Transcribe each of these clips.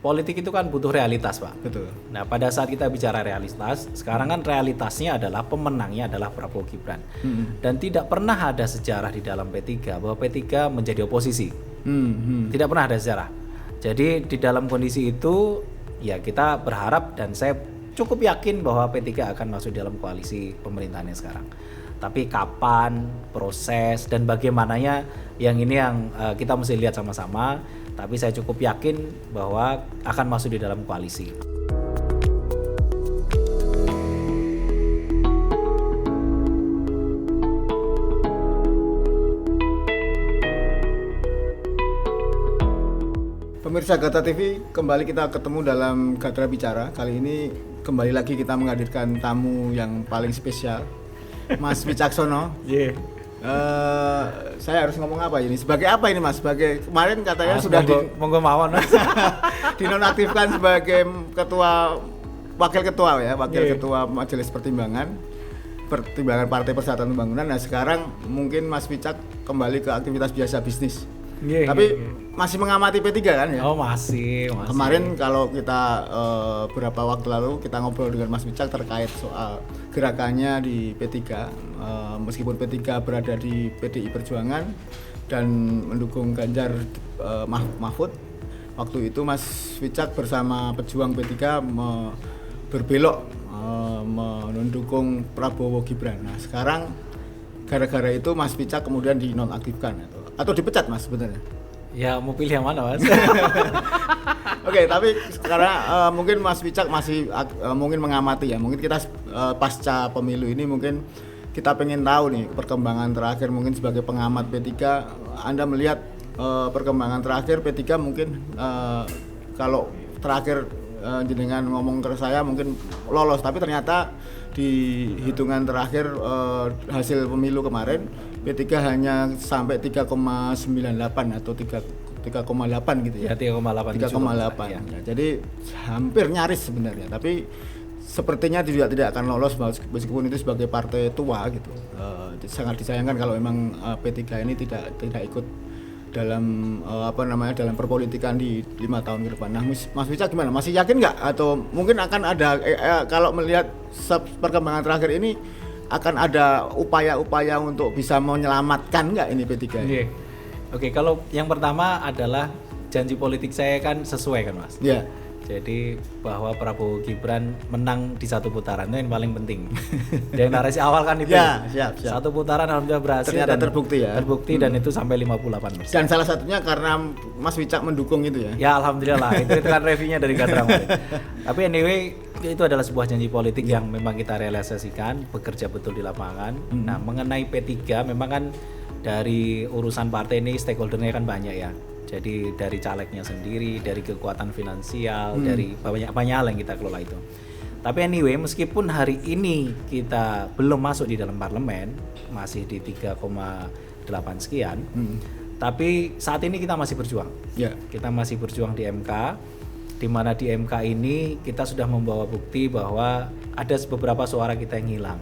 politik itu kan butuh realitas, Pak. Betul. Nah, pada saat kita bicara realitas, sekarang kan realitasnya adalah pemenangnya adalah Prabowo Gibran. Dan tidak pernah ada sejarah di dalam P3 bahwa P3 menjadi oposisi. Tidak pernah ada sejarah. Jadi di dalam kondisi itu ya kita berharap dan saya cukup yakin bahwa P3 akan masuk dalam koalisi pemerintahannya sekarang. Tapi kapan, proses dan bagaimananya yang ini yang kita mesti lihat sama-sama. Tapi saya cukup yakin bahwa akan masuk di dalam koalisi. Pemirsa Gatra TV, kembali kita ketemu dalam Gatra Bicara. Kali ini kembali lagi kita menghadirkan tamu yang paling spesial, Mas Wicaksono. Saya harus ngomong apa ini? Sebagai apa ini, Mas? Sebagai kemarin katanya sudah monggo mawon. dinonaktifkan sebagai wakil ketua Majelis Pertimbangan Partai Persatuan Pembangunan. Nah, sekarang mungkin Mas Wicak kembali ke aktivitas biasa bisnis. Tapi masih mengamati P3 kan ya? Oh, masih. Kemarin kalau kita beberapa waktu lalu kita ngobrol dengan Mas Wicak terkait soal gerakannya di P3, meskipun P3 berada di PDI Perjuangan dan mendukung Ganjar Mahfud. Waktu itu Mas Wicak bersama pejuang P3 berbelok mendukung Prabowo Gibran. Nah, sekarang gara-gara itu Mas Wicak kemudian dinonaktifkan atau dipecat, Mas, sebenarnya? Ya, mau pilih yang mana, Mas? Oke, tapi karena mungkin Mas Wicak masih mungkin mengamati ya, mungkin kita pasca pemilu ini mungkin kita pengen tahu nih perkembangan terakhir, mungkin sebagai pengamat P3 Anda melihat perkembangan terakhir P3 mungkin kalau terakhir jenengan ngomong ke saya mungkin lolos, tapi ternyata di hitungan terakhir hasil pemilu kemarin P3 hanya sampai 3,98 atau 3,8 gitu ya. 3,8. Ya. Jadi hampir nyaris sebenarnya, tapi sepertinya tidak akan lolos meskipun itu sebagai partai tua gitu. Sangat disayangkan kalau memang P3 ini tidak ikut dalam dalam perpolitikan di 5 tahun ke depan. Nah, Mas Wicak gimana? Masih yakin nggak? Atau mungkin akan ada kalau melihat perkembangan terakhir ini akan ada upaya-upaya untuk bisa menyelamatkan nggak ini P3? Oke, kalau yang pertama adalah janji politik saya kan sesuai kan, Mas? Iya. Jadi bahwa Prabowo Gibran menang di satu putaran itu yang paling penting. Yang narasi awal kan itu. Ya, siap. Satu putaran alhamdulillah berhasil. Ternyata terbukti ya. Terbukti dan itu sampai 58%. Dan salah satunya karena Mas Wicak mendukung itu ya. Ya, alhamdulillah. itu kan reviewnya dari Gatra. Tapi anyway, itu adalah sebuah janji politik yang memang kita realisasikan, bekerja betul di lapangan. Nah, mengenai P3 memang kan dari urusan partai ini stakeholdernya kan banyak ya. Jadi dari calegnya sendiri, dari kekuatan finansial, dari banyak hal yang kita kelola itu. Tapi anyway, meskipun hari ini kita belum masuk di dalam parlemen, masih di 3,8 sekian, tapi saat ini kita masih berjuang. Kita masih berjuang di MK, di mana di MK ini kita sudah membawa bukti bahwa ada beberapa suara kita yang hilang.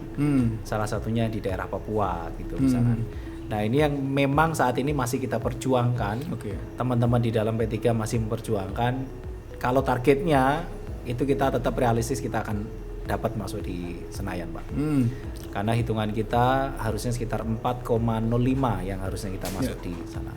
Salah satunya di daerah Papua gitu misalnya. Nah, ini yang memang saat ini masih kita perjuangkan. Teman-teman di dalam P3 masih memperjuangkan. Kalau targetnya itu kita tetap realistis, kita akan dapat masuk di Senayan, Pak. Karena hitungan kita harusnya sekitar 4,05 yang harusnya kita masuk di sana.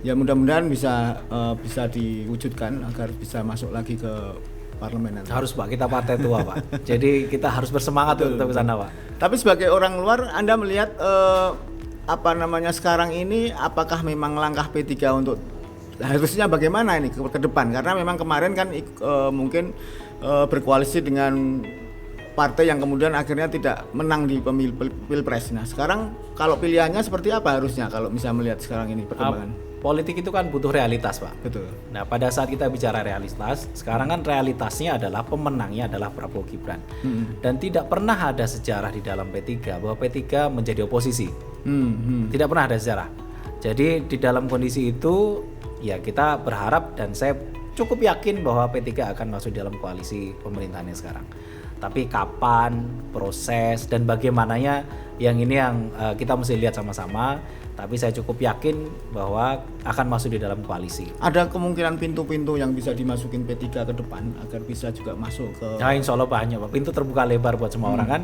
Ya mudah-mudahan bisa diwujudkan agar bisa masuk lagi ke parlemen nanti. Harus, Pak, kita partai tua, Pak. Jadi kita harus bersemangat untuk ke sana, Pak. Tapi sebagai orang luar, Anda melihat sekarang ini apakah memang langkah P3 untuk harusnya bagaimana ini ke depan? Karena memang kemarin kan mungkin berkoalisi dengan partai yang kemudian akhirnya tidak menang di Pilpres. Nah, sekarang kalau pilihannya seperti apa harusnya kalau bisa melihat sekarang ini perkembangan? Politik itu kan butuh realitas, Pak. Betul. Nah, pada saat kita bicara realitas, sekarang kan realitasnya adalah pemenangnya adalah Prabowo Gibran. Dan tidak pernah ada sejarah di dalam P3 bahwa P3 menjadi oposisi. Tidak pernah ada sejarah. Jadi di dalam kondisi itu ya kita berharap dan saya cukup yakin bahwa P3 akan masuk dalam koalisi pemerintahannya sekarang. Tapi kapan, proses dan bagaimananya yang ini yang kita mesti lihat sama-sama. Tapi saya cukup yakin bahwa akan masuk di dalam koalisi. Ada kemungkinan pintu-pintu yang bisa dimasukin P3 ke depan agar bisa juga masuk ke... Nah, insya Allah banyak, Pak. Pintu terbuka lebar buat semua orang kan,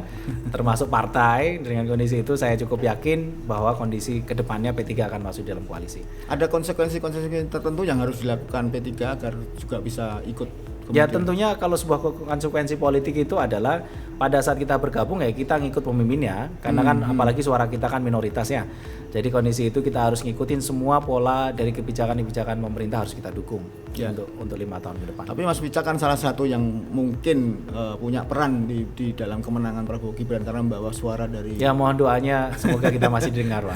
termasuk partai. Dengan kondisi itu saya cukup yakin bahwa kondisi kedepannya P3 akan masuk dalam koalisi. Ada konsekuensi-konsekuensi tertentu yang harus dilakukan P3 agar juga bisa ikut Ya kemudian? tentunya kalau sebuah konsekuensi politik itu adalah pada saat kita bergabung ya kita ngikut pemimpinnya, karena kan apalagi suara kita kan minoritas ya. Jadi kondisi itu kita harus ngikutin semua pola dari kebijakan-kebijakan pemerintah, harus kita dukung Ya. untuk 5 tahun ke depan. Tapi Mas Wicak kan salah satu yang mungkin punya peran di dalam kemenangan Prabowo Gibran karena membawa suara dari... Ya mohon doanya semoga kita masih didengar, Pak.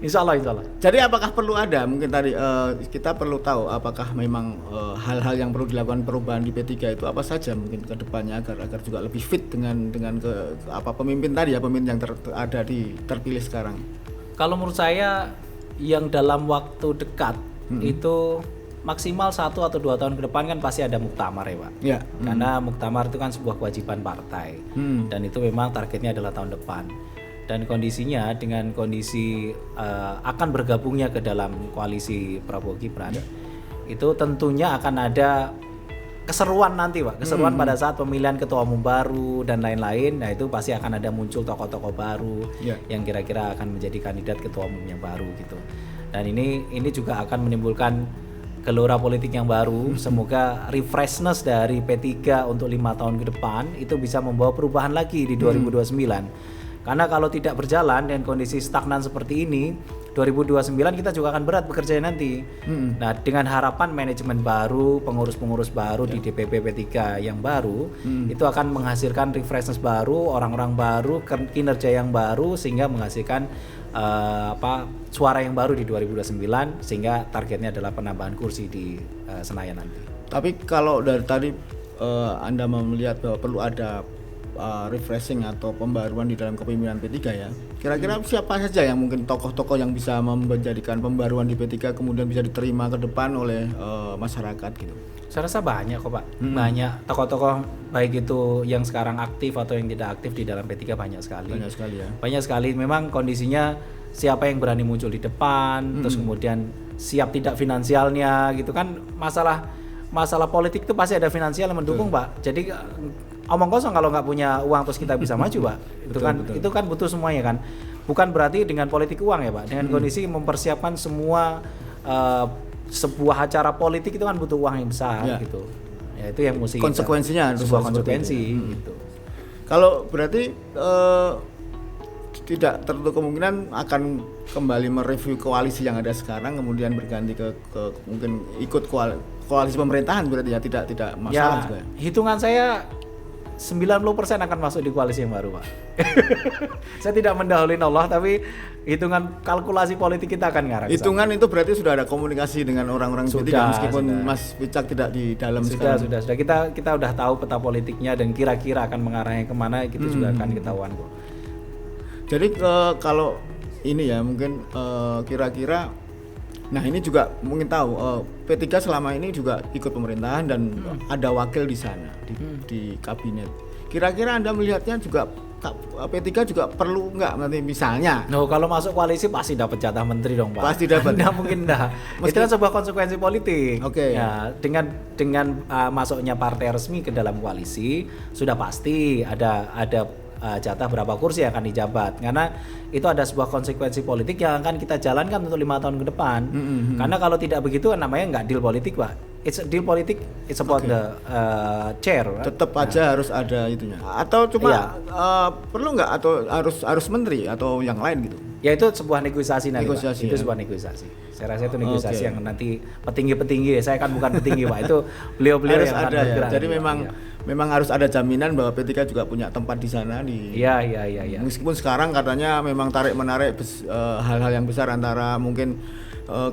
Insya Allah. Jadi apakah perlu ada, mungkin tadi kita perlu tahu apakah memang hal-hal yang perlu dilakukan perubahan di P3 itu apa saja mungkin ke depannya agar juga lebih fit dengan pemimpin tadi ya, pemimpin yang terpilih sekarang. Kalau menurut saya yang dalam waktu dekat itu maksimal 1 atau 2 tahun ke depan kan pasti ada muktamar ya Pak. Ya. Karena muktamar itu kan sebuah kewajiban partai dan itu memang targetnya adalah tahun depan. Dan kondisinya dengan kondisi akan bergabungnya ke dalam koalisi Prabowo Gibran itu tentunya akan ada keseruan nanti Pak, keseruan pada saat pemilihan ketua umum baru dan lain-lain. Nah itu pasti akan ada muncul tokoh-tokoh baru yang kira-kira akan menjadi kandidat ketua umum yang baru gitu. Dan ini juga akan menimbulkan gelora politik yang baru. Semoga refreshness dari P3 untuk 5 tahun ke depan itu bisa membawa perubahan lagi di 2029. Karena kalau tidak berjalan dengan kondisi stagnan seperti ini, 2029 kita juga akan berat bekerja nanti. Nah, dengan harapan manajemen baru, pengurus-pengurus baru di DPP P3 yang baru, itu akan menghasilkan refreshness baru, orang-orang baru, kinerja yang baru, sehingga menghasilkan suara yang baru di 2029, sehingga targetnya adalah penambahan kursi di Senayan nanti. Tapi kalau dari tadi Anda melihat bahwa perlu ada refreshing atau pembaruan di dalam kepemimpinan P3 ya. Kira-kira siapa saja yang mungkin tokoh-tokoh yang bisa menjadikan pembaruan di P3 kemudian bisa diterima ke depan oleh masyarakat gitu? Saya rasa banyak kok Pak, banyak tokoh-tokoh baik itu yang sekarang aktif atau yang tidak aktif di dalam P3 banyak sekali. Banyak sekali ya. Banyak sekali, memang kondisinya siapa yang berani muncul di depan, terus kemudian siap tidak finansialnya gitu kan, masalah politik itu pasti ada finansial yang mendukung Pak. Jadi omong kosong kalau nggak punya uang terus kita bisa maju Pak. Itu kan butuh semuanya kan. Bukan berarti dengan politik uang ya Pak. Dengan kondisi mempersiapkan semua sebuah acara politik itu kan butuh uang yang besar gitu. Ya itu yang mesti konsekuensinya sebuah konsekuensi gitu. Kalau berarti tidak tertutup kemungkinan akan kembali mereview koalisi yang ada sekarang kemudian berganti ke mungkin ikut koalisi pemerintahan berarti ya, tidak masalah juga. Hitungan saya 90% akan masuk di koalisi yang baru Pak. Saya tidak mendahului Allah, tapi hitungan kalkulasi politik kita akan ngarah. Hitungan itu berarti sudah ada komunikasi dengan orang-orang P3 meskipun sudah. Mas Wicak tidak di dalam sudah kita udah tahu peta politiknya dan kira-kira akan mengarahnya kemana, itu juga akan ketahuan kok. Jadi kalau ini ya mungkin kira-kira, nah ini juga mungkin tahu P3 selama ini juga ikut pemerintahan dan ada wakil di sana di kabinet. Kira-kira Anda melihatnya juga P3 juga perlu nggak nanti misalnya? Kalau masuk koalisi pasti dapat jatah menteri dong Pak. Pasti dapat. Nggak mungkin dah. Itu kan sebuah konsekuensi politik. Oke. Ya, dengan masuknya partai resmi ke dalam koalisi sudah pasti ada jatah berapa kursi yang akan dijabat, karena itu ada sebuah konsekuensi politik yang akan kita jalankan untuk 5 tahun ke depan. Karena kalau tidak begitu namanya nggak deal politik Pak. It's a deal politik, it's about the chair. Tetap aja harus ada itunya. Atau cuma perlu nggak atau harus menteri atau yang lain gitu? Ya itu sebuah negosiasi nanti Pak. Itu ya? Sebuah negosiasi. Saya rasa itu negosiasi yang nanti petinggi-petinggi, saya kan bukan petinggi Pak, itu beliau-beliau yang ada ya. Jadi memang harus ada jaminan bahwa P3 juga punya tempat di sana Iya. Meskipun sekarang katanya memang tarik-menarik hal-hal yang besar antara mungkin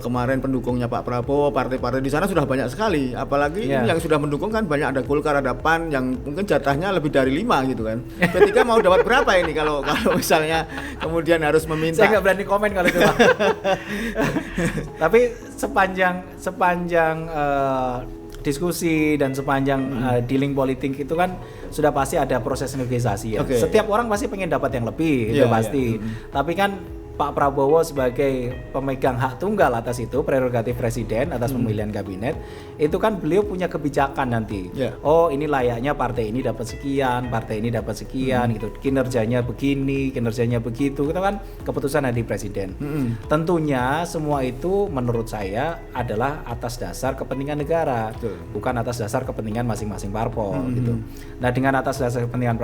kemarin pendukungnya Pak Prabowo, partai-partai di sana sudah banyak sekali. Apalagi ini yang sudah mendukung kan banyak, ada Golkar, ada PAN yang mungkin jatahnya lebih dari 5 gitu kan. P3 mau dapat berapa ini kalau misalnya kemudian harus meminta? Saya nggak berani komen kalau itu Pak. Tapi sepanjang diskusi dan sepanjang dealing politik itu kan sudah pasti ada proses negosiasi ya. Setiap orang pasti pengen dapat yang lebih, itu pasti. Tapi kan Pak Prabowo sebagai pemegang hak tunggal atas itu, prerogatif presiden atas pemilihan kabinet, itu kan beliau punya kebijakan nanti. Oh, ini layaknya partai ini dapat sekian, partai ini dapat sekian gitu. Kinerjanya begini, kinerjanya begitu. Itu kan keputusan dari presiden. Tentunya semua itu menurut saya adalah atas dasar kepentingan negara, bukan atas dasar kepentingan masing-masing parpol gitu. Nah, dengan atas dasar kepentingan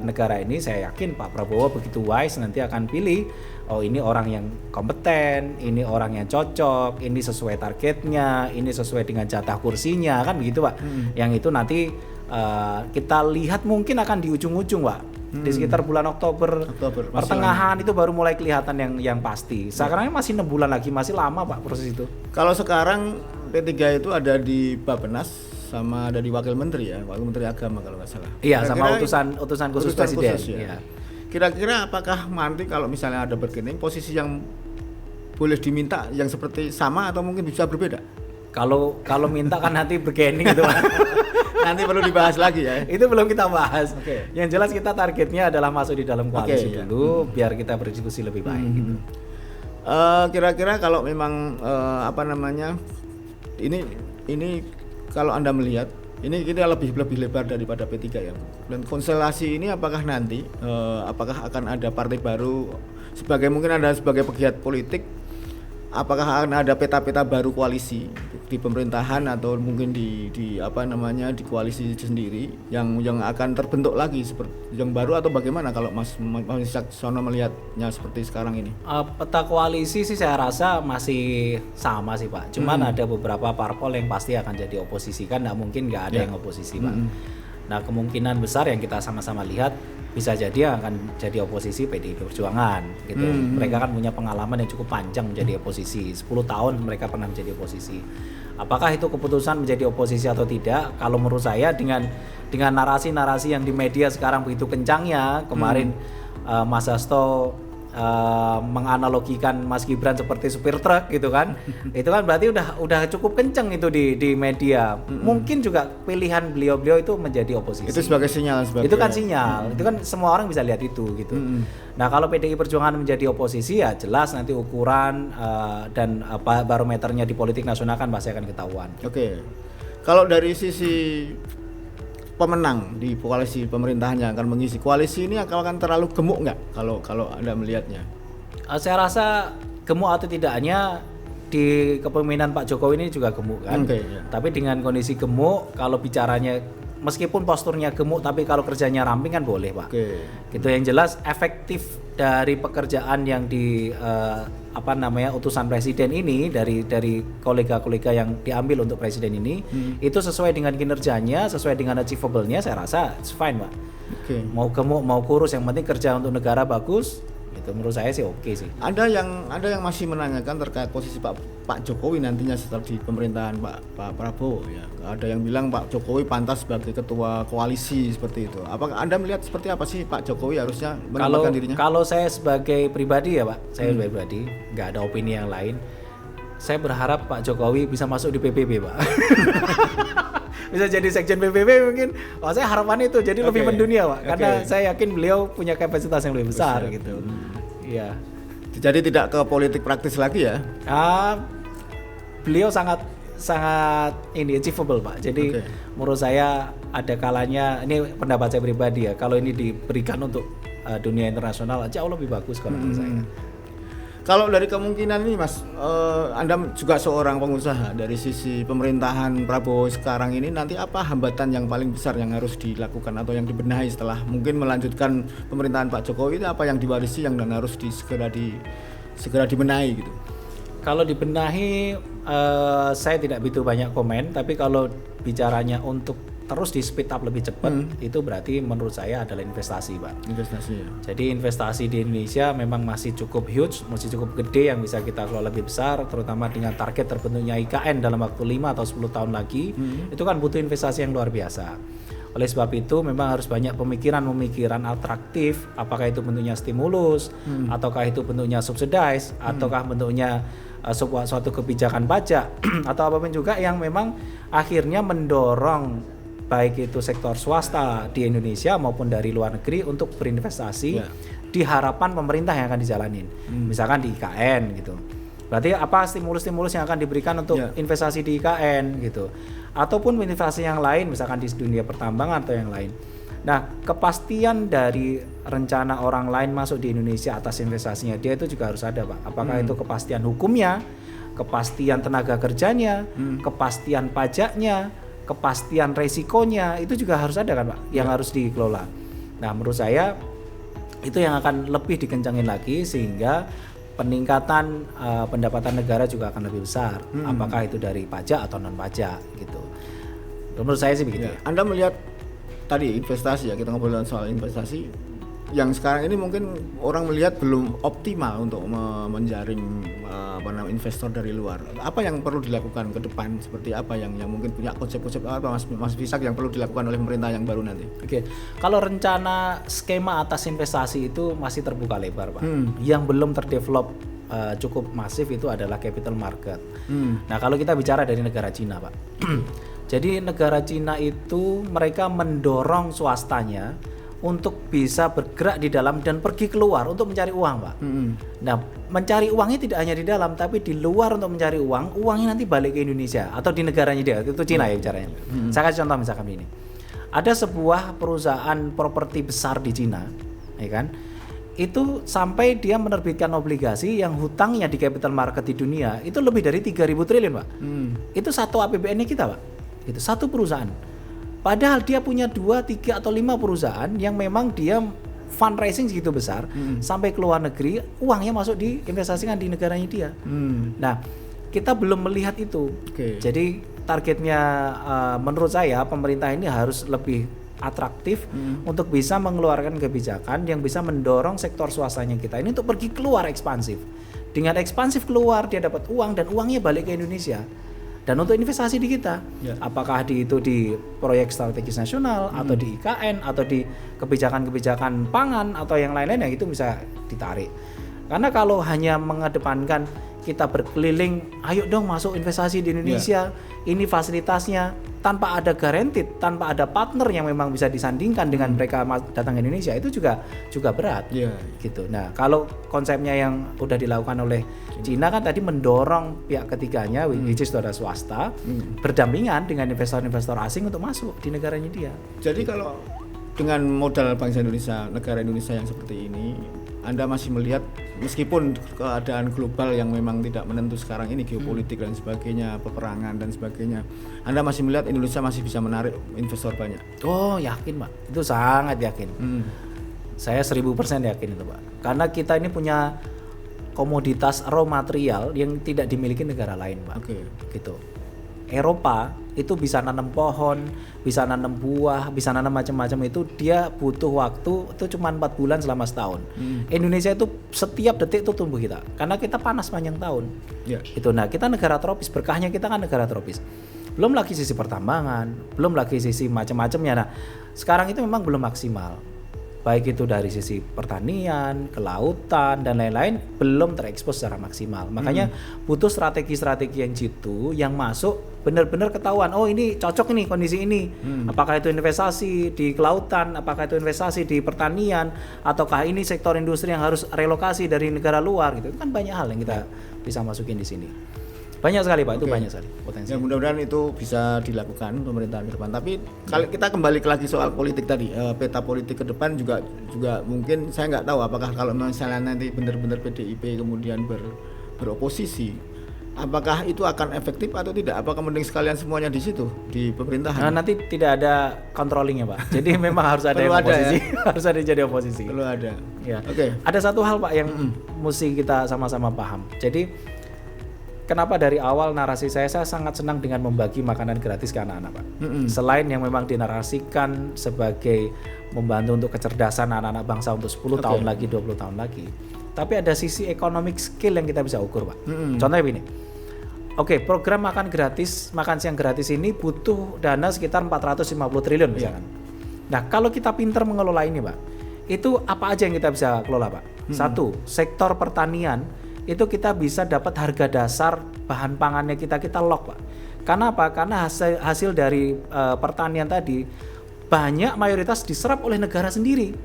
negara ini, saya yakin Pak Prabowo begitu wise nanti akan pilih, oh ini orang yang kompeten, ini orang yang cocok, ini sesuai targetnya, ini sesuai dengan jatah kursinya, kan begitu Pak. Yang itu nanti kita lihat mungkin akan di ujung-ujung Pak. Di sekitar bulan Oktober pertengahan itu baru mulai kelihatan yang pasti. Sekarang masih 6 bulan lagi, masih lama Pak proses itu. Kalau sekarang P3 itu ada di Bappenas sama ada di Wakil Menteri ya, Wakil Menteri Agama kalau nggak salah. Iya, sama utusan khusus presiden. Khusus, ya. Kira-kira apakah nanti kalau misalnya ada bergening posisi yang boleh diminta yang seperti sama atau mungkin bisa berbeda? Kalau minta kan nanti bergening gitu Pak. Nanti perlu dibahas lagi ya. Itu belum kita bahas. Yang jelas kita targetnya adalah masuk di dalam koalisi dulu biar kita berdiskusi lebih baik gitu. Kira-kira kalau memang ini kalau Anda melihat ini kita lebih lebar daripada P3 ya. Dan konstelasi ini apakah nanti apakah akan ada partai baru mungkin ada sebagai pegiat politik, apakah akan ada peta-peta baru koalisi di pemerintahan atau mungkin di koalisi sendiri yang akan terbentuk lagi seperti yang baru atau bagaimana kalau Mas Sono melihatnya seperti sekarang ini? Peta koalisi sih saya rasa masih sama sih Pak. Cuman ada beberapa parpol yang pasti akan jadi oposisi, kan nggak mungkin nggak ada yang oposisi Pak. Nah, kemungkinan besar yang kita sama-sama lihat bisa jadi akan jadi oposisi PDI Perjuangan gitu. Mereka kan punya pengalaman yang cukup panjang menjadi oposisi. 10 tahun mereka pernah menjadi oposisi. Apakah itu keputusan menjadi oposisi atau tidak? Kalau menurut saya dengan narasi-narasi yang di media sekarang begitu kencangnya, kemarin Mas Hasto menganalogikan Mas Gibran seperti supir truk gitu kan. Itu kan berarti udah cukup kenceng itu di media. Mungkin juga pilihan beliau itu menjadi oposisi. Itu sebagai sinyal itu kan sinyal. Itu kan semua orang bisa lihat itu gitu. Nah, kalau PDI Perjuangan menjadi oposisi ya jelas nanti ukuran dan barometernya di politik nasional kan pasti akan ketahuan. Kalau dari sisi pemenang di koalisi pemerintahan yang akan mengisi koalisi ini akan terlalu gemuk nggak kalau Anda melihatnya? Saya rasa gemuk atau tidaknya di kepemimpinan Pak Jokowi ini juga gemuk kan. Tapi dengan kondisi gemuk, kalau bicaranya meskipun posturnya gemuk tapi kalau kerjanya ramping kan boleh Pak. Gitu, yang jelas efektif dari pekerjaan yang di utusan presiden ini dari kolega-kolega yang diambil untuk presiden ini itu sesuai dengan kinerjanya, sesuai dengan achievable-nya, saya rasa it's fine Pak. Mau gemuk mau kurus yang penting kerja untuk negara bagus. Itu menurut saya sih oke sih. Ada yang masih menanyakan terkait posisi Pak Jokowi nantinya setelah di pemerintahan Pak Prabowo ya. Ada yang bilang Pak Jokowi pantas sebagai ketua koalisi seperti itu. Apakah Anda melihat seperti apa sih Pak Jokowi harusnya menempatkan dirinya? Kalau saya sebagai pribadi ya Pak, saya sebagai pribadi nggak ada opini yang lain. Saya berharap Pak Jokowi bisa masuk di PBB Pak. Bisa jadi sekjen PBB mungkin. Saya harapan itu jadi lebih mendunia Pak, karena saya yakin beliau punya kapasitas yang lebih besar gitu. Iya. Jadi tidak ke politik praktis lagi ya? Beliau sangat achievable Pak. Jadi menurut saya ada kalanya, ini pendapat saya pribadi ya, kalau ini diberikan untuk dunia internasional jauh lebih bagus kalau menurut saya. Kalau dari kemungkinan ini Mas, Anda juga seorang pengusaha, dari sisi pemerintahan Prabowo sekarang ini nanti apa hambatan yang paling besar yang harus dilakukan atau yang dibenahi setelah mungkin melanjutkan pemerintahan Pak Jokowi, itu apa yang diwarisi yang dan harus segera dibenahi gitu? Kalau dibenahi saya tidak begitu banyak komen, tapi kalau bicaranya untuk terus di speed up lebih cepat, itu berarti menurut saya adalah investasi Pak. Investasi ya. Jadi investasi di Indonesia memang masih cukup huge, masih cukup gede yang bisa kita kelola lebih besar, terutama dengan target terbentuknya IKN dalam waktu 5 atau 10 tahun lagi. Itu kan butuh investasi yang luar biasa. Oleh sebab itu memang harus banyak pemikiran atraktif, apakah itu bentuknya stimulus, ataukah itu bentuknya subsidize, ataukah bentuknya suatu kebijakan pajak atau apapun juga yang memang akhirnya mendorong baik itu sektor swasta di Indonesia maupun dari luar negeri untuk berinvestasi di harapan pemerintah yang akan dijalanin. Misalkan di IKN gitu. Berarti apa stimulus-stimulus yang akan diberikan untuk investasi di IKN gitu. Ataupun investasi yang lain misalkan di dunia pertambangan atau yang lain. Nah, kepastian dari rencana orang lain masuk di Indonesia atas investasinya dia itu juga harus ada, Pak. Apakah itu kepastian hukumnya, kepastian tenaga kerjanya, kepastian pajaknya, kepastian resikonya, itu juga harus ada kan, Pak, yang harus dikelola. Nah, menurut saya itu yang akan lebih dikencangin lagi sehingga peningkatan pendapatan negara juga akan lebih besar. Apakah itu dari pajak atau non pajak gitu. Menurut saya sih begitu. Anda melihat tadi investasi ya, kita ngobrolin soal investasi yang sekarang ini mungkin orang melihat belum optimal untuk menjaring investor dari luar. Apa yang perlu dilakukan ke depan, seperti apa yang mungkin punya konsep-konsep apa Mas Fisak yang perlu dilakukan oleh pemerintah yang baru nanti? Oke. Kalau rencana skema atas investasi itu masih terbuka lebar, Pak. Yang belum terdevelop cukup masif itu adalah capital market. Nah, kalau kita bicara dari negara Cina, Pak. Jadi negara Cina itu mereka mendorong swastanya untuk bisa bergerak di dalam dan pergi keluar untuk mencari uang, Pak. Nah, mencari uangnya tidak hanya di dalam, tapi di luar untuk mencari uang, uangnya nanti balik ke Indonesia atau di negaranya dia, itu Cina ya bicaranya. Saya kasih contoh misalkan ini. Ada sebuah perusahaan properti besar di Cina, ya kan? Itu sampai dia menerbitkan obligasi yang hutangnya di capital market di dunia itu lebih dari 3.000 triliun, Pak. Itu satu APBN-nya kita, Pak. Itu satu perusahaan. Padahal dia punya 2, 3 atau 5 perusahaan yang memang dia fundraising segitu besar sampai ke luar negeri, uangnya masuk diinvestasikan di negaranya dia. Nah, kita belum melihat itu. Jadi targetnya menurut saya pemerintah ini harus lebih atraktif untuk bisa mengeluarkan kebijakan yang bisa mendorong sektor swastanya kita ini untuk pergi keluar ekspansif. Dengan ekspansif keluar dia dapat uang dan uangnya balik ke Indonesia. Dan untuk investasi di kita, apakah itu di proyek strategis nasional atau di IKN atau di kebijakan-kebijakan pangan atau yang lain-lain yang itu bisa ditarik. Karena kalau hanya mengedepankan kita berkeliling, ayo dong masuk investasi di Indonesia, ini fasilitasnya, tanpa ada guaranteed, tanpa ada partner yang memang bisa disandingkan dengan mereka datang ke Indonesia, itu juga berat. Gitu. Nah, kalau konsepnya yang udah dilakukan oleh Cina kan tadi mendorong pihak ketiganya, which is saudara swasta, berdampingan dengan investor-investor asing untuk masuk di negaranya dia. Jadi kalau dengan modal bangsa Indonesia, negara Indonesia yang seperti ini, Anda masih melihat meskipun keadaan global yang memang tidak menentu sekarang ini, geopolitik dan sebagainya, peperangan dan sebagainya, Anda masih melihat Indonesia masih bisa menarik investor banyak? Oh, yakin, Pak. Itu sangat yakin. Saya 1000% yakin itu, Pak. Karena kita ini punya komoditas raw material yang tidak dimiliki negara lain, Pak. Gitu. Eropa itu bisa nanam pohon, bisa nanam buah, bisa nanam macam-macam, itu dia butuh waktu itu cuma 4 bulan selama setahun. Indonesia itu setiap detik itu tumbuh kita, karena kita panas panjang tahun. Itu. Nah, kita negara tropis, berkahnya kita kan negara tropis. Belum lagi sisi pertambangan, belum lagi sisi macam-macamnya. Nah, sekarang itu memang belum maksimal. Baik itu dari sisi pertanian, kelautan dan lain-lain belum terekspos secara maksimal. Makanya butuh strategi-strategi yang jitu, yang masuk benar-benar ketahuan, oh ini cocok ini kondisi ini. Apakah itu investasi di kelautan, apakah itu investasi di pertanian, ataukah ini sektor industri yang harus relokasi dari negara luar gitu. Itu kan banyak hal yang kita bisa masukin di sini. Banyak sekali, Pak, itu banyak sekali potensi. Ya, mudah-mudahan itu bisa dilakukan pemerintahan ke depan. Tapi kalau kita kembali lagi soal politik tadi, peta politik ke depan juga mungkin saya nggak tahu apakah kalau misalnya nanti benar-benar PDIP kemudian beroposisi, apakah itu akan efektif atau tidak? Apakah mending sekalian semuanya di situ di pemerintahan? Nah, nanti tidak ada controllingnya, Pak. Jadi memang harus ada yang oposisi, harus ada yang jadi oposisi. Perlu ada. Ya. Ada satu hal, Pak, yang mesti kita sama-sama paham. Jadi kenapa dari awal narasi saya sangat senang dengan membagi makanan gratis ke anak-anak, Pak. Selain yang memang dinarasikan sebagai membantu untuk kecerdasan anak-anak bangsa untuk 10 tahun lagi, 20 tahun lagi. Tapi ada sisi economic skill yang kita bisa ukur, Pak. Contohnya begini. Program makan siang gratis ini butuh dana sekitar 450 triliun misalkan. Nah, kalau kita pintar mengelola ini, Pak, itu apa aja yang kita bisa kelola, Pak? Satu, sektor pertanian itu kita bisa dapat harga dasar bahan pangannya kita lock, Pak. Karena apa? Karena hasil dari pertanian tadi banyak mayoritas diserap oleh negara sendiri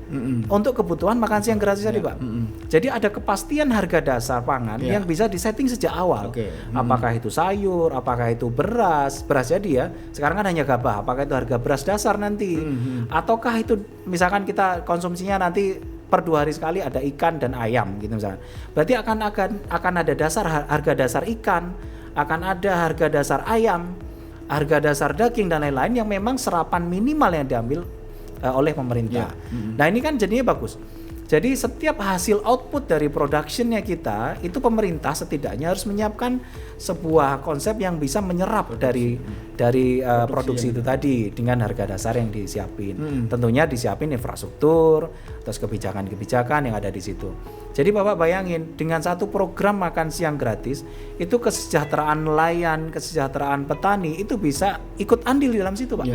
untuk kebutuhan makan siang gratis tadi, Pak. Jadi ada kepastian harga dasar pangan yang bisa disetting sejak awal. Apakah itu sayur, apakah itu beras jadi ya. Sekarang kan hanya gabah. Apakah itu harga beras dasar nanti, ataukah itu misalkan kita konsumsinya nanti per 2 hari sekali ada ikan dan ayam gitu misalkan. Berarti akan ada harga dasar ikan, akan ada harga dasar ayam, harga dasar daging dan lain-lain yang memang serapan minimal yang diambil oleh pemerintah. Nah ini kan jadinya bagus. Jadi setiap hasil output dari productionnya kita itu pemerintah setidaknya harus menyiapkan sebuah konsep yang bisa menyerap dari produksi itu tadi dengan harga dasar yang disiapin. Tentunya disiapin infrastruktur, terus kebijakan-kebijakan yang ada di situ. Jadi Bapak bayangin dengan satu program makan siang gratis itu kesejahteraan nelayan, kesejahteraan petani itu bisa ikut andil di dalam situ, Pak.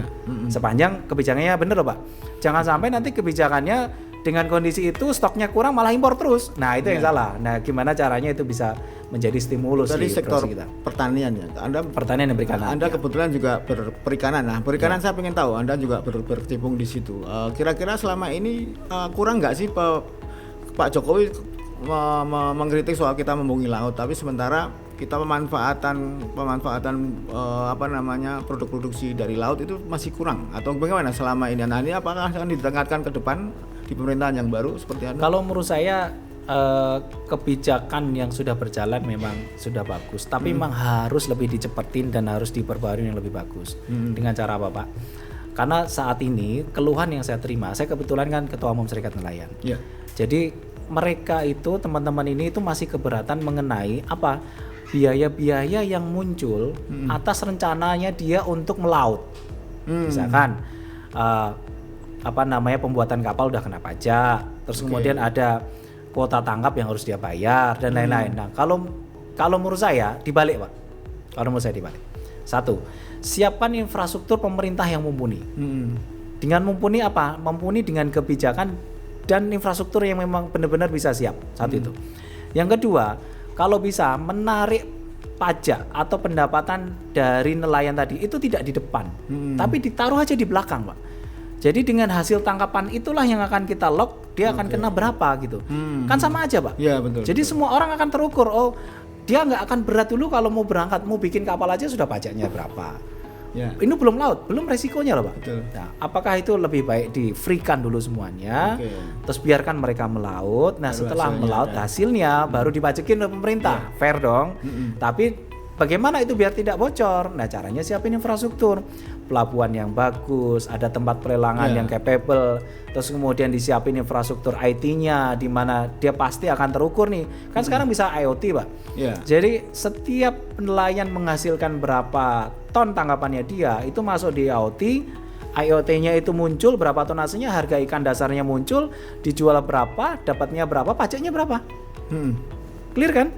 Sepanjang kebijakannya benar loh, Pak. Jangan sampai nanti kebijakannya dengan kondisi itu stoknya kurang malah impor terus. Nah, itu yang salah. Nah, gimana caranya itu bisa menjadi stimulus dari di sektor kita. Pertanian ya. Anda pertanian dan perikanan. Anda kebetulan juga berperikanan. Nah, perikanan saya pengen tahu Anda juga berkecimpung di situ. Kira-kira selama ini kurang nggak sih Pak Jokowi mengkritik soal kita membumi laut, tapi sementara kita pemanfaatan produk produksi dari laut itu masih kurang atau bagaimana selama ini? Nah, ini apakah akan ditingkatkan ke depan di pemerintahan yang baru seperti apa? Kalau menurut saya kebijakan yang sudah berjalan memang sudah bagus, tapi memang harus lebih dicepetin dan harus diperbarui yang lebih bagus. Dengan cara apa, Pak? Karena saat ini keluhan yang saya terima, saya kebetulan kan Ketua Umum Serikat Nelayan. Jadi mereka itu teman-teman ini itu masih keberatan mengenai apa? Biaya-biaya yang muncul atas rencananya dia untuk melaut. Misalkan pembuatan kapal udah kena pajak, terus kemudian ada kuota tangkap yang harus dia bayar dan lain-lain. Nah, kalau menurut saya dibalik, Pak. Kalau menurut saya dibalik. Satu, siapkan infrastruktur pemerintah yang mumpuni. Dengan mumpuni apa? Mumpuni dengan kebijakan dan infrastruktur yang memang benar-benar bisa siap. Satu itu. Yang kedua, kalau bisa menarik pajak atau pendapatan dari nelayan tadi itu tidak di depan, tapi ditaruh aja di belakang, Pak. Jadi dengan hasil tangkapan itulah yang akan kita lock, dia akan kena berapa gitu. Kan sama aja, Pak. Ya, betul. Jadi semua orang akan terukur, oh dia nggak akan berat dulu kalau mau berangkat, mau bikin kapal aja sudah pajaknya berapa. Ini belum laut, belum resikonya loh, Pak. Betul. Nah, apakah itu lebih baik di free-kan dulu semuanya, terus biarkan mereka melaut. Nah, baru setelah melaut hasilnya baru dipajakin oleh pemerintah, fair dong. Tapi bagaimana itu biar tidak bocor? Nah, caranya siapin infrastruktur, pelabuhan yang bagus, ada tempat pelelangan yang capable, terus kemudian disiapin infrastruktur IT-nya, di mana dia pasti akan terukur nih. Kan sekarang bisa IoT, Pak. Jadi setiap nelayan menghasilkan berapa ton tangkapannya dia, itu masuk di IoT-nya itu muncul berapa tonasenya, harga ikan dasarnya muncul, dijual berapa, dapatnya berapa, pajaknya berapa. Clear kan?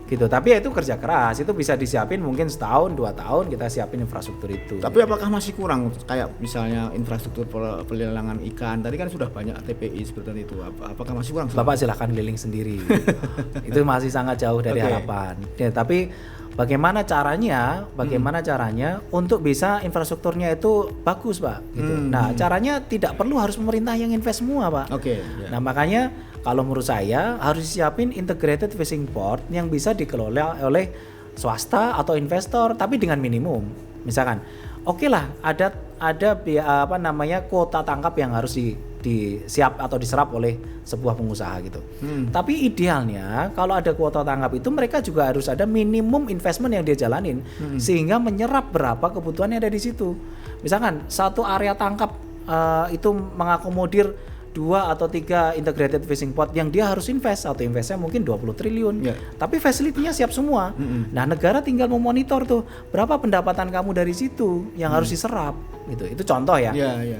Gitu. Tapi ya itu kerja keras, itu bisa disiapin mungkin setahun, 2 tahun kita siapin infrastruktur itu. Tapi apakah masih kurang kayak misalnya infrastruktur pelelangan ikan? Tadi kan sudah banyak TPI seperti itu. Apakah masih kurang? Bapak silahkan keliling sendiri. Itu masih sangat jauh dari harapan. Ya, tapi bagaimana caranya untuk bisa infrastrukturnya itu bagus, Pak. Gitu. Nah, caranya tidak perlu harus pemerintah yang invest semua, Pak. Nah, makanya kalau menurut saya harus siapin integrated fishing port yang bisa dikelola oleh swasta atau investor, tapi dengan minimum. Misalkan, lah ada kuota tangkap yang harus disiap atau diserap oleh sebuah pengusaha gitu. Tapi idealnya kalau ada kuota tangkap itu mereka juga harus ada minimum investment yang dia jalanin sehingga menyerap berapa kebutuhan yang ada di situ. Misalkan satu area tangkap itu mengakomodir 2 atau 3 integrated fishing port yang dia harus invest, atau investnya mungkin 20 triliun. Tapi facility-nya siap semua. Nah, negara tinggal memonitor tuh berapa pendapatan kamu dari situ yang harus diserap gitu. Itu contoh ya.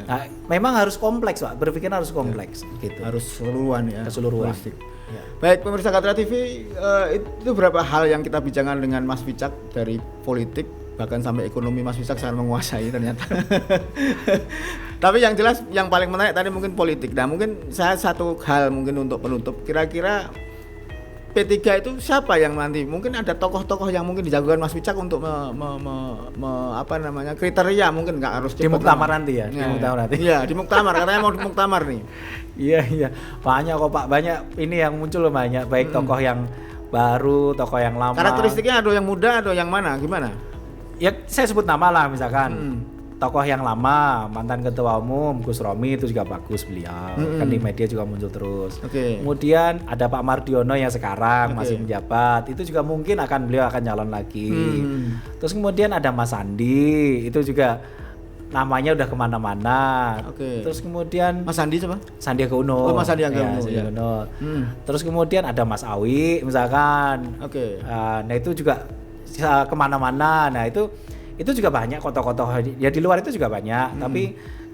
Nah, memang harus kompleks, Pak. Berpikir harus kompleks gitu. Harus keseluruhan ya. Keseluruhan. Baik, pemirsa Katra TV, itu beberapa hal yang kita bicarakan dengan Mas Wicak dari politik, bahkan sampai ekonomi Mas Wicak sangat menguasai ternyata. Tapi yang jelas yang paling menarik tadi mungkin politik. Nah, mungkin saya satu hal mungkin untuk penutup, kira-kira P3 itu siapa yang nanti? Mungkin ada tokoh-tokoh yang mungkin dijagokan Mas Wicak untuk apa namanya, kriteria, mungkin nggak harus Di cepet muktamar nama. nanti ya, di Nah, muktamar nanti. Iya, di muktamar, katanya mau di muktamar nih. Iya, banyak kok Pak, banyak ini yang muncul banyak, baik tokoh yang baru, tokoh yang lama. Karakteristiknya ada yang muda, ada yang mana, gimana? Ya saya sebut nama lah, misalkan tokoh yang lama, mantan ketua umum Gus Romi, itu juga bagus beliau, kan di media juga muncul terus. Oke. Kemudian ada Pak Mardiono yang sekarang Oke. masih menjabat, itu juga mungkin beliau akan nyalon lagi. Terus kemudian ada Mas Andi, itu juga namanya udah kemana-mana. Oke. Terus kemudian Mas Andi siapa? Sandiaga Uno. Oh, Mas Sandiaga Ya, Uno, Sandiaga ya. Uno. Terus kemudian ada Mas Awi misalkan. Oke. Nah itu juga bisa kemana-mana. Nah itu juga banyak tokoh-tokoh ya, di luar itu juga banyak. Tapi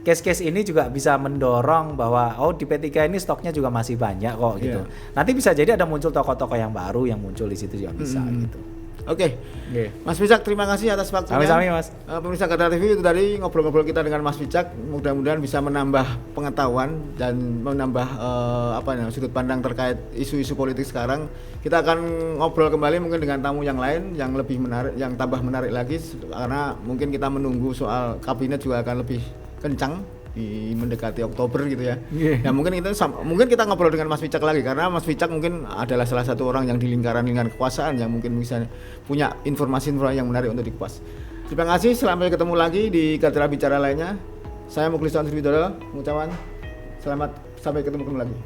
case-case ini juga bisa mendorong bahwa di P3 ini stoknya juga masih banyak kok gitu. Nanti bisa jadi ada muncul tokoh-tokoh yang baru yang muncul di situ juga bisa gitu. Oke. Oke. Mas Wicak, terima kasih atas waktunya. Sami-sami, Mas. Pemirsa Gadar TV, itu tadi ngobrol-ngobrol kita dengan Mas Wicak. Mudah-mudahan bisa menambah pengetahuan dan menambah sudut pandang terkait isu-isu politik sekarang. Kita akan ngobrol kembali mungkin dengan tamu yang lain yang lebih menarik, yang tambah menarik lagi, karena mungkin kita menunggu soal kabinet juga akan lebih kencang di mendekati Oktober gitu ya. Ya mungkin kita ngobrol dengan Mas Wicak lagi, karena Mas Wicak mungkin adalah salah satu orang yang di lingkaran kekuasaan yang mungkin bisa punya informasi-informasi yang menarik untuk dikupas. Terima kasih, sampai ketemu lagi di Gadara Bicara lainnya. Saya Mukhlis Widodo mengucapkan selamat, sampai ketemu lagi.